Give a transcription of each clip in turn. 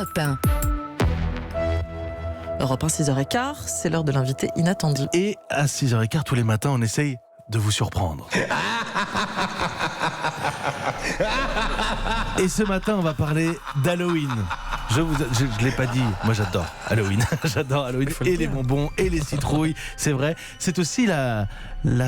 Europe 1. Europe 1, 6h15, c'est l'heure de l'invité inattendu. Et à 6h15 tous les matins, on essaye de vous surprendre. Et ce matin, on va parler d'Halloween. Je ne l'ai pas dit, moi j'adore Halloween. J'adore Halloween et les bonbons et les citrouilles, c'est vrai. C'est aussi la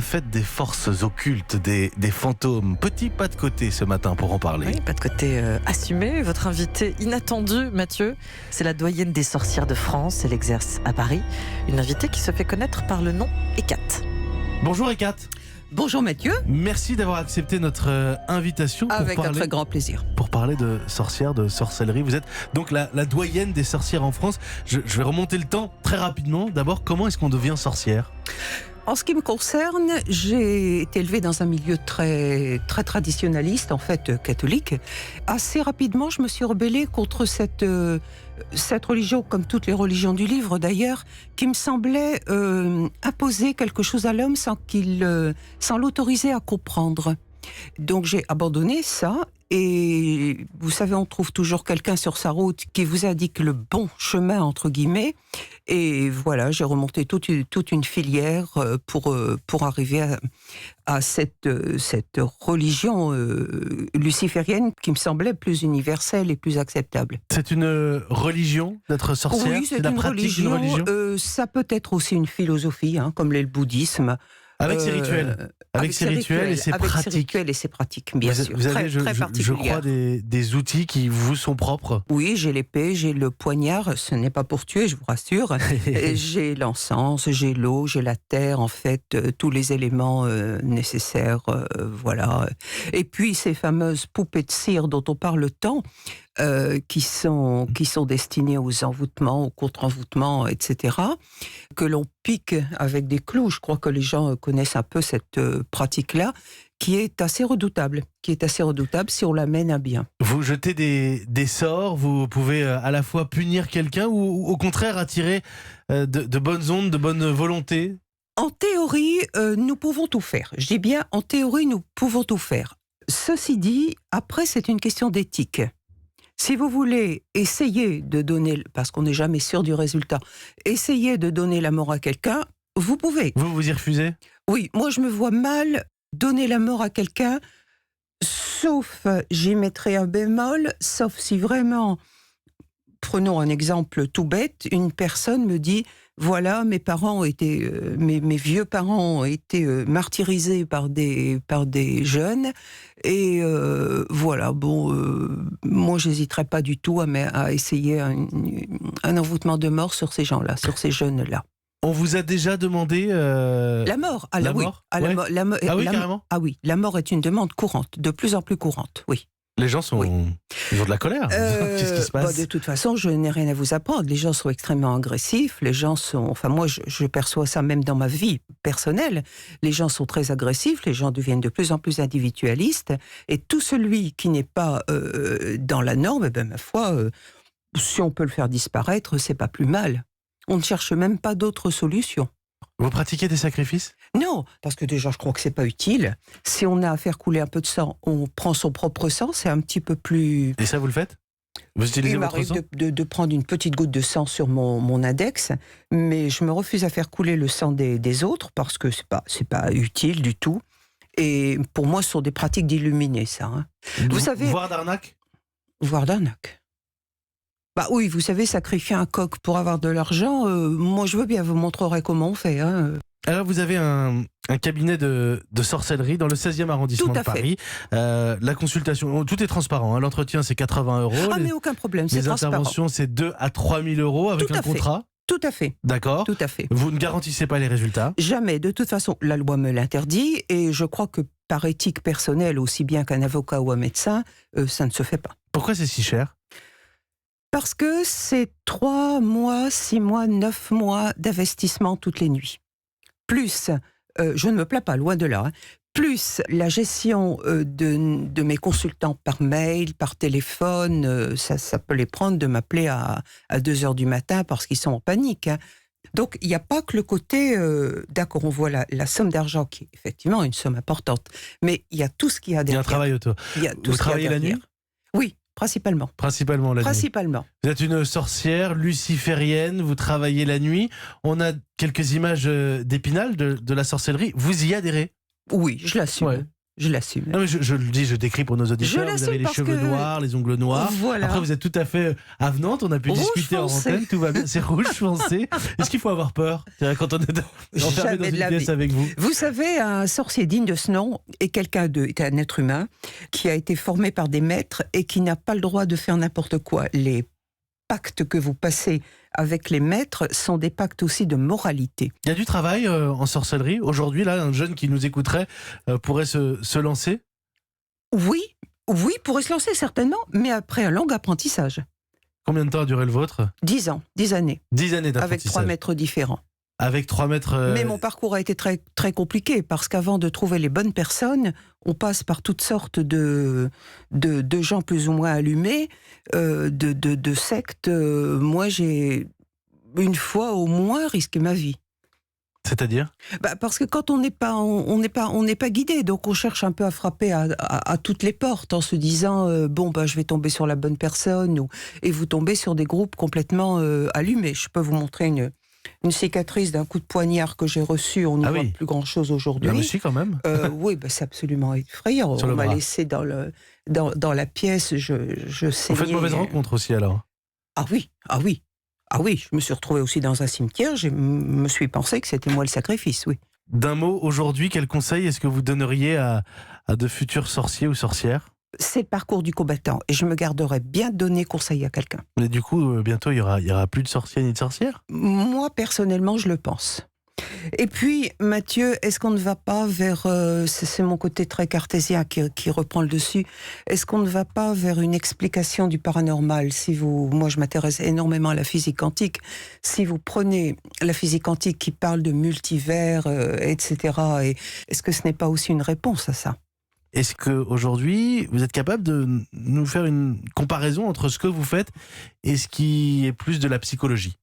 fête des forces occultes, des fantômes. Petit pas de côté ce matin pour en parler. Oui, pas de côté assumé. Votre invité inattendu, Mathieu, c'est la doyenne des sorcières de France. Elle exerce à Paris. Une invitée qui se fait connaître par le nom Hécate. Bonjour Hécate. Bonjour Mathieu. Merci d'avoir accepté notre invitation. Avec un très grand plaisir. Pour parler de sorcières, de sorcellerie. Vous êtes donc la doyenne des sorcières en France. Je vais remonter le temps très rapidement. D'abord, comment est-ce qu'on devient sorcière ? En ce qui me concerne, j'ai été élevée dans un milieu très traditionnaliste, en fait catholique. Assez rapidement, je me suis rebellée contre cette religion, comme toutes les religions du livre d'ailleurs, qui me semblait imposer quelque chose à l'homme sans l'autoriser à comprendre. Donc j'ai abandonné ça. Et vous savez, on trouve toujours quelqu'un sur sa route qui vous indique le bon chemin, entre guillemets. Et voilà, j'ai remonté toute une filière pour arriver à cette religion luciférienne qui me semblait plus universelle et plus acceptable. C'est une religion d'être sorcière ? Oui, c'est la une pratique d'une religion. Ça peut être aussi une philosophie, comme l'est le bouddhisme. Avec ses rituels. Avec ses rituels et ses pratiques. Avec ses rituels et ses pratiques, bien sûr. Vous avez, très je crois, des outils qui vous sont propres. Oui, j'ai l'épée, j'ai le poignard. Ce n'est pas pour tuer, je vous rassure. J'ai l'encens, j'ai l'eau, j'ai la terre, en fait, tous les éléments nécessaires. Voilà. Et puis, ces fameuses poupées de cire dont on parle tant, qui sont destinées aux envoûtements, aux contre-envoûtements, etc., que l'on pique avec des clous. Je crois que les gens connaissent un peu cette pratique-là, qui est assez redoutable si on la mène à bien. Vous jetez des sorts, vous pouvez à la fois punir quelqu'un ou au contraire attirer de bonnes ondes, de bonne volonté. En théorie, nous pouvons tout faire. Je dis bien, en théorie, nous pouvons tout faire. Ceci dit, après, c'est une question d'éthique. Si vous voulez essayer de donner, parce qu'on n'est jamais sûr du résultat, essayer de donner la mort à quelqu'un, vous pouvez. Vous y refusez ? Oui, moi je me vois mal donner la mort à quelqu'un, sauf, j'y mettrai un bémol, sauf si vraiment, prenons un exemple tout bête, une personne me dit, voilà, mes parents ont été, mes vieux parents ont été martyrisés par des jeunes, et voilà, moi j'hésiterais pas du tout à essayer un envoûtement de mort sur ces gens-là, sur ces jeunes-là. On vous a déjà demandé la mort. La mort. Ah oui, carrément. Ah oui, la mort est une demande courante, de plus en plus courante, oui. Les gens ils ont de la colère. Qu'est-ce qui se passe ? De toute façon, je n'ai rien à vous apprendre. Les gens sont extrêmement agressifs. Les gens sont... Enfin, moi, je perçois ça même dans ma vie personnelle. Les gens sont très agressifs. Les gens deviennent de plus en plus individualistes. Et tout celui qui n'est pas dans la norme, ma foi, si on peut le faire disparaître, c'est pas plus mal. On ne cherche même pas d'autres solutions. Vous pratiquez des sacrifices ? Non, parce que déjà, je crois que c'est pas utile. Si on a à faire couler un peu de sang, on prend son propre sang, c'est un petit peu plus... Et ça, vous le faites ? Vous utilisez votre sang ? Il m'arrive de prendre une petite goutte de sang sur mon index, mais je me refuse à faire couler le sang des autres, parce que c'est pas utile du tout. Et pour moi, ce sont des pratiques d'illuminés, ça. Vous savez... Voire d'arnaque ? Voire d'arnaque. Oui, vous savez, sacrifier un coq pour avoir de l'argent, moi je veux bien, vous montrerai comment on fait. Alors vous avez un cabinet de sorcellerie dans le 16e arrondissement de Paris. La consultation, tout est transparent. L'entretien c'est 80 €. Ah mais aucun problème, c'est transparent. Les interventions c'est 2 à 3 000 € avec un contrat. Tout à fait. D'accord. Tout à fait. Vous ne garantissez pas les résultats ? Jamais. De toute façon, la loi me l'interdit et je crois que par éthique personnelle, aussi bien qu'un avocat ou un médecin, ça ne se fait pas. Pourquoi c'est si cher ? Parce que c'est 3 mois, 6 mois, 9 mois d'investissement toutes les nuits. Plus, je ne me plains pas, loin de là, plus la gestion de mes consultants par mail, par téléphone, ça peut les prendre de m'appeler à 2h du matin parce qu'ils sont en panique. Donc, il n'y a pas que le côté, d'accord, on voit la somme d'argent qui est effectivement une somme importante, mais il y a tout ce qu'il y a derrière. Il y a un travail autour. Vous travaillez la nuit ? Oui, principalement. Principalement la nuit. Principalement. Vous êtes une sorcière luciférienne, vous travaillez la nuit. On a quelques images d'Épinal, de la sorcellerie. Vous y adhérez? Oui, je l'assume. Ouais. Je l'assume. Non, mais je le dis, je décris pour nos auditeurs. Vous avez les cheveux noirs, les ongles noirs. Voilà. Après, vous êtes tout à fait avenante. On a pu Rouge discuter foncé. en antenne. Tout va bien. C'est rouge foncé. Est-ce qu'il faut avoir peur? C'est-à-dire quand on est enfermé dans Jamais de une la pièce vie. avec vous? Vous savez, un sorcier digne de ce nom est est un être humain qui a été formé par des maîtres et qui n'a pas le droit de faire n'importe quoi. Les pactes que vous passez avec les maîtres sont des pactes aussi de moralité. Il y a du travail en sorcellerie. Aujourd'hui, là, un jeune qui nous écouterait pourrait se lancer? Oui, pourrait se lancer certainement, mais après un long apprentissage. Combien de temps a duré le vôtre? 10 ans, 10 années, 10 années avec d'apprentissage. 3 maîtres différents. Avec 3 maîtres. Mais mon parcours a été très, très compliqué, parce qu'avant de trouver les bonnes personnes, on passe par toutes sortes de gens plus ou moins allumés, de sectes. Moi, j'ai une fois au moins risqué ma vie. C'est-à-dire? Parce que quand on n'est pas guidé, donc on cherche un peu à frapper à toutes les portes en se disant je vais tomber sur la bonne personne, et vous tombez sur des groupes complètement allumés. Je peux vous montrer une cicatrice d'un coup de poignard que j'ai reçu. On ne voit plus grand-chose aujourd'hui. Ah, mais si, quand même. Oui, c'est absolument effrayant. On m'a laissé dans la pièce. Je saignais. Vous faites mauvaise rencontre aussi alors? Ah oui, je me suis retrouvée aussi dans un cimetière, je me suis pensé que c'était moi le sacrifice, oui. D'un mot, aujourd'hui, quel conseil est-ce que vous donneriez à de futurs sorciers ou sorcières? C'est le parcours du combattant, et je me garderais bien de donner conseil à quelqu'un. Mais du coup, bientôt, il y aura plus de sorciers ni de sorcières? Moi, personnellement, je le pense. Et puis, Mathieu, est-ce qu'on ne va pas vers... c'est mon côté très cartésien qui reprend le dessus. Est-ce qu'on ne va pas vers une explication du paranormal? Moi, je m'intéresse énormément à la physique quantique. Si vous prenez la physique quantique qui parle de multivers, etc., est-ce que ce n'est pas aussi une réponse à ça? Est-ce qu'aujourd'hui, vous êtes capable de nous faire une comparaison entre ce que vous faites et ce qui est plus de la psychologie?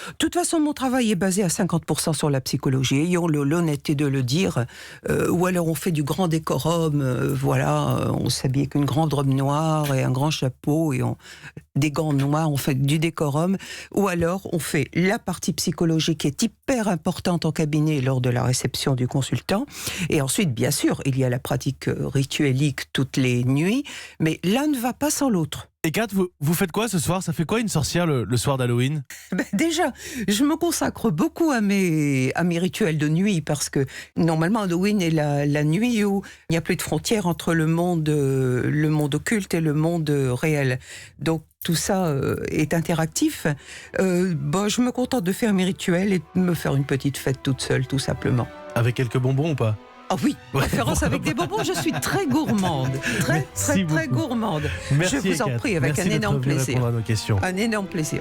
De toute façon, mon travail est basé à 50% sur la psychologie. Ayons l'honnêteté de le dire. Ou alors on fait du grand décorum, on s'habille avec une grande robe noire et un grand chapeau et des gants noirs, on fait du décorum. Ou alors on fait la partie psychologique qui est hyper importante en cabinet lors de la réception du consultant. Et ensuite, bien sûr, il y a la pratique rituelique toutes les nuits. Mais l'un ne va pas sans l'autre. Et Kat, vous faites quoi ce soir? Ça fait quoi une sorcière le soir d'Halloween? Déjà, je me consacre beaucoup à mes rituels de nuit, parce que normalement Halloween est la nuit où il n'y a plus de frontières entre le monde occulte et le monde réel. Donc tout ça est interactif. Je me contente de faire mes rituels et de me faire une petite fête toute seule, tout simplement. Avec quelques bonbons ou pas? Ah oui, préférence avec des bonbons. Je suis très gourmande, très gourmande. Merci, je vous en prie, avec un énorme plaisir. Répondre à nos questions. Un énorme plaisir.